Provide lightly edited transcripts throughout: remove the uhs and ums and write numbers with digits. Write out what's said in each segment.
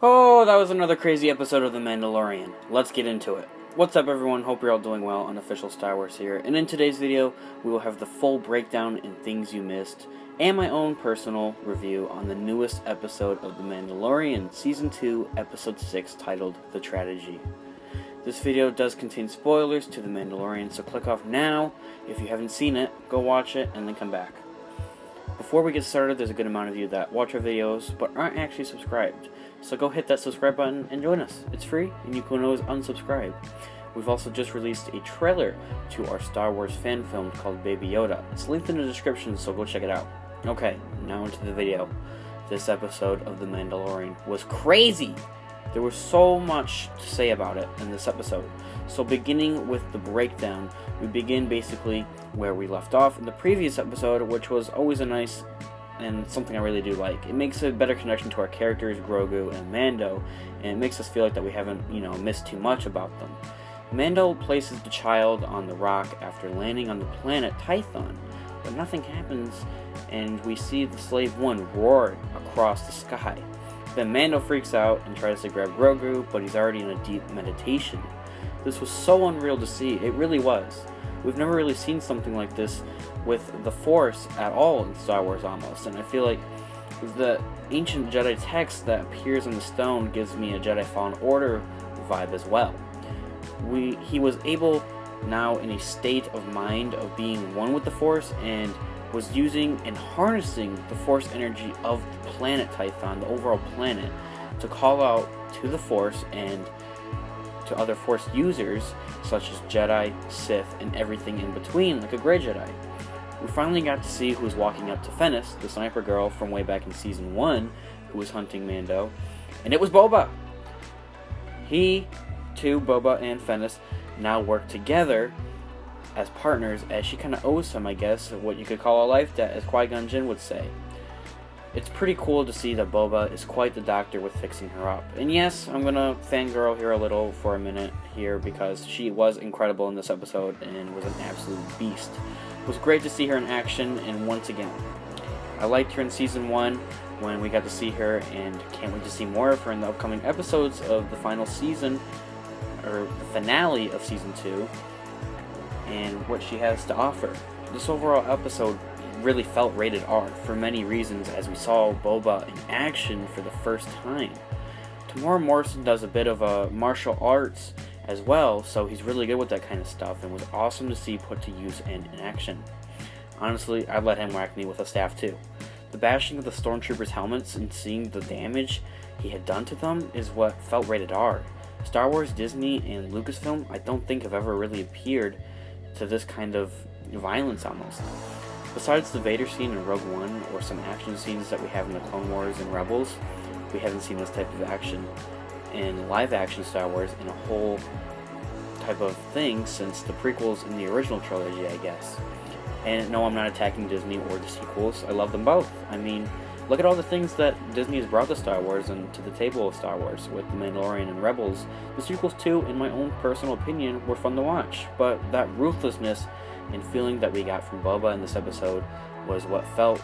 Oh, that was another crazy episode of The Mandalorian. Let's get into it. What's up, everyone? Hope you're all doing well. Unofficial Star Wars here. And in today's video, we will have the full breakdown and things you missed, and my own personal review on the newest episode of The Mandalorian, Season 2, Episode 6, titled The Strategy. This video does contain spoilers to The Mandalorian, so click off now. If you haven't seen it, go watch it, and then come back. Before we get started, there's a good amount of you that watch our videos, but aren't actually subscribed. So go hit that subscribe button and join us. It's free, and you can always unsubscribe. We've also just released a trailer to our Star Wars fan film called Baby Yoda. It's linked in the description, so go check it out. Okay, now into the video. This episode of The Mandalorian was crazy! There was so much to say about it in this episode. So beginning with the breakdown, we begin basically where we left off in the previous episode, which was always a nice and something I really do like. It makes a better connection to our characters, Grogu and Mando, and it makes us feel like that we haven't, missed too much about them. Mando places the child on the rock after landing on the planet Tython, but nothing happens, and we see the Slave One roar across the sky. Then Mando freaks out and tries to grab Grogu, but he's already in a deep meditation. This was so unreal to see, it really was. We've never really seen something like this with the Force at all in Star Wars almost, and I feel like the ancient Jedi text that appears in the stone gives me a Jedi Fallen Order vibe as well. He was able now in a state of mind of being one with the Force and was using and harnessing the Force energy of the planet Tython, the overall planet, to call out to the Force and to other Force users such as Jedi, Sith, and everything in between, like a Grey Jedi. We finally got to see who was walking up to Fennis, the sniper girl from way back in Season 1, who was hunting Mando, and it was Boba! Boba and Fennis now work together as partners, as she kind of owes him, I guess, what you could call a life debt, as Qui-Gon Jinn would say. It's pretty cool to see that Boba is quite the doctor with fixing her up. And yes, I'm gonna fangirl here a little for a minute here, because she was incredible in this episode and was an absolute beast. It was great to see her in action, and once again, I liked her in Season 1 when we got to see her, and can't wait to see more of her in the upcoming episodes of the final season, or the finale of Season 2, and what she has to offer. This overall episode really felt rated R for many reasons, as we saw Boba in action for the first time. Tamora Morrison does a bit of martial arts as well, so he's really good with that kind of stuff, and was awesome to see put to use and in action. Honestly, I'd let him whack me with a staff too. The bashing of the stormtroopers' helmets and seeing the damage he had done to them is what felt rated R. Star Wars, Disney, and Lucasfilm I don't think have ever really appeared to this kind of violence almost. Besides the Vader scene in Rogue One, or some action scenes that we have in the Clone Wars and Rebels, we haven't seen this type of action in live-action Star Wars in a whole type of thing since the prequels in the original trilogy, I guess. And no, I'm not attacking Disney or the sequels. I love them both. I mean, look at all the things that Disney has brought to Star Wars and to the table of Star Wars with The Mandalorian and Rebels. The sequels too, in my own personal opinion, were fun to watch, but that ruthlessness and feeling that we got from Boba in this episode was what felt,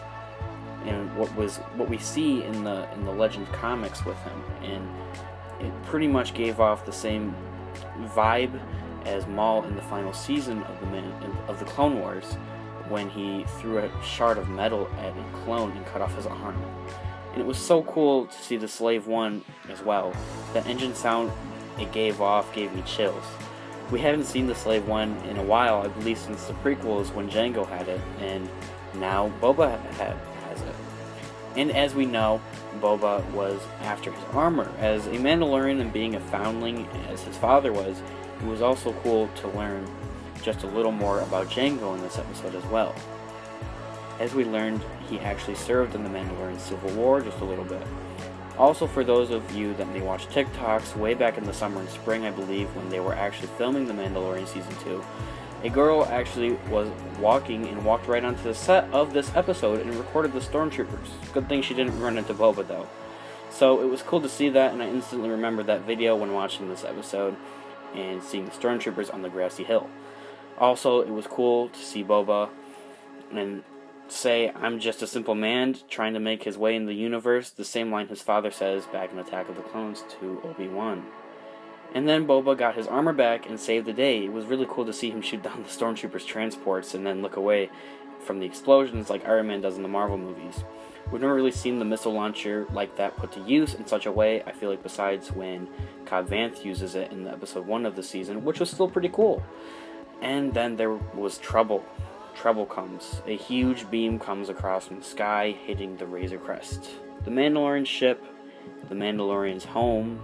and what we see in the Legend comics with him, and it pretty much gave off the same vibe as Maul in the final season of the Clone Wars, when he threw a shard of metal at a clone and cut off his arm. And it was so cool to see the Slave One as well. That engine sound it gave off gave me chills. We haven't seen the Slave One in a while, I believe since the prequels when Jango had it, and now Boba has it. And as we know, Boba was after his armor. As a Mandalorian and being a foundling as his father was, it was also cool to learn just a little more about Jango in this episode as well. As we learned, he actually served in the Mandalorian Civil War just a little bit. Also, for those of you that may watch TikToks, way back in the summer and spring, I believe, when they were actually filming The Mandalorian Season 2, a girl actually was walking and walked right onto the set of this episode and recorded the stormtroopers. Good thing she didn't run into Boba, though. So it was cool to see that, and I instantly remembered that video when watching this episode and seeing the stormtroopers on the grassy hill. Also, it was cool to see Boba and say, "I'm just a simple man trying to make his way in the universe," the same line his father says back in Attack of the Clones to Obi-Wan. And then Boba got his armor back and saved the day. It was really cool to see him shoot down the stormtroopers' transports and then look away from the explosions like Iron Man does in the Marvel movies. We've never really seen the missile launcher like that put to use in such a way, I feel like, besides when Cobb Vanth uses it in the episode 1 of the season, which was still pretty cool. And then there was trouble. Trouble comes. A huge beam comes across from the sky, hitting the Razor Crest. The Mandalorian ship, the Mandalorian's home,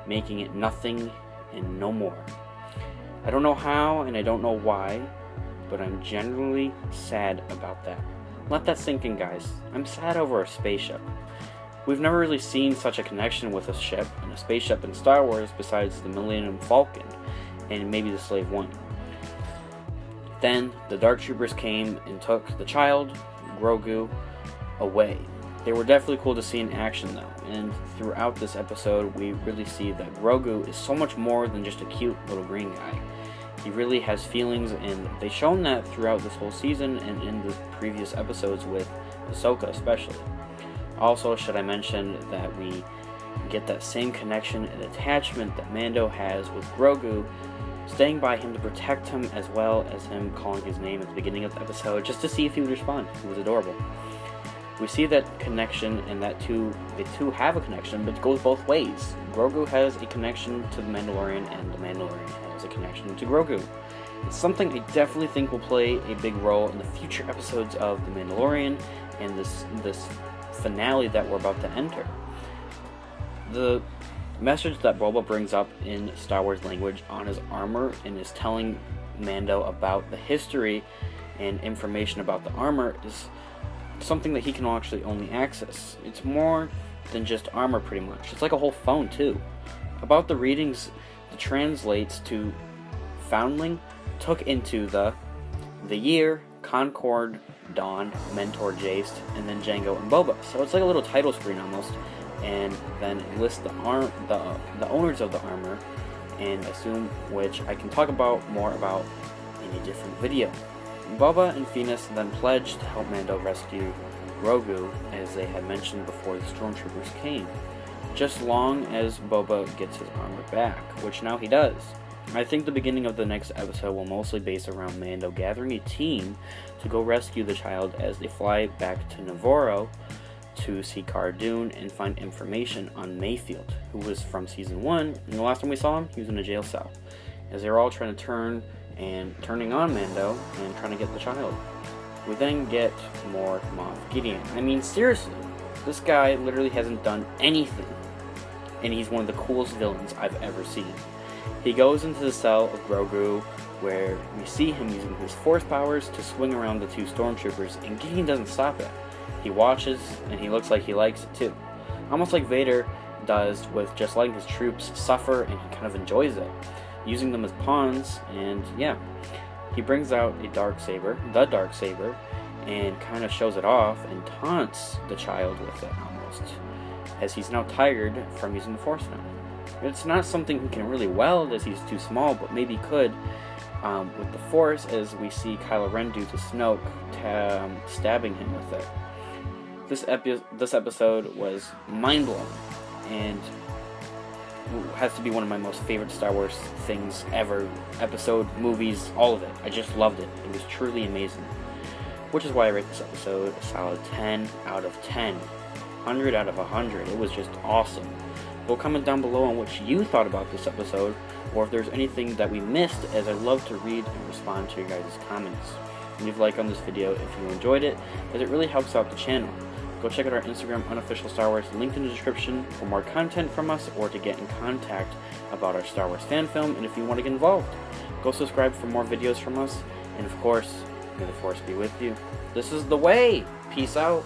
making it nothing and no more. I don't know how and I don't know why, but I'm generally sad about that. Let that sink in, guys. I'm sad over a spaceship. We've never really seen such a connection with a ship and a spaceship in Star Wars besides the Millennium Falcon and maybe the Slave One. Then the Dark Troopers came and took the child, Grogu, away. They were definitely cool to see in action though, and throughout this episode we really see that Grogu is so much more than just a cute little green guy. He really has feelings, and they've shown that throughout this whole season and in the previous episodes with Ahsoka especially. Also, should I mention that we get that same connection and attachment that Mando has with Grogu, staying by him to protect him, as well as him calling his name at the beginning of the episode just to see if he would respond. It was adorable. We see that connection, and that the two have a connection, but it goes both ways. Grogu has a connection to the Mandalorian, and the Mandalorian has a connection to Grogu. It's something I definitely think will play a big role in the future episodes of The Mandalorian and this finale that we're about to enter. The message that Boba brings up in Star Wars language on his armor and is telling Mando about the history and information about the armor is something that he can actually only access. It's more than just armor, pretty much. It's like a whole phone too. About the readings, the translates to Foundling, took into the year, Concord, Dawn, Mentor, Jace, and then Jango and Boba. So it's like a little title screen almost, and then it lists the owners of the armor, and assume which I can talk about more about in a different video. Boba and Phoenix then pledged to help Mando rescue Grogu, as they had mentioned before the stormtroopers came, just long as Boba gets his armor back, which now he does. I think the beginning of the next episode will mostly base around Mando gathering a team to go rescue the child as they fly back to Navarro to see Cara Dune and find information on Mayfield, who was from Season 1, and the last time we saw him, he was in a jail cell, as they were all trying to turning on Mando and trying to get the child. We then get more Moff Gideon. I mean, seriously, this guy literally hasn't done anything, and he's one of the coolest villains I've ever seen. He goes into the cell of Grogu, where we see him using his force powers to swing around the two stormtroopers, and Gideon doesn't stop it. He watches, and he looks like he likes it too. Almost like Vader does with just letting his troops suffer, and he kind of enjoys it, using them as pawns. And yeah, he brings out the Darksaber, and kind of shows it off and taunts the child with it almost, as he's now tired from using the Force now. It's not something he can really wield as he's too small, but maybe could with the Force, as we see Kylo Ren do to Snoke, stabbing him with it. This episode was mind-blowing, and has to be one of my most favorite Star Wars things ever. Episode, movies, all of it. I just loved it. It was truly amazing. Which is why I rate this episode a solid 10 out of 10. 100 out of 100. It was just awesome. Well, comment down below on what you thought about this episode, or if there's anything that we missed, as I love to read and respond to your guys' comments. Leave a like on this video if you enjoyed it, as it really helps out the channel. Go check out our Instagram, Unofficial Star Wars, linked in the description for more content from us, or to get in contact about our Star Wars fan film, and if you want to get involved. Go subscribe for more videos from us, and of course, may the Force be with you. This is the way! Peace out!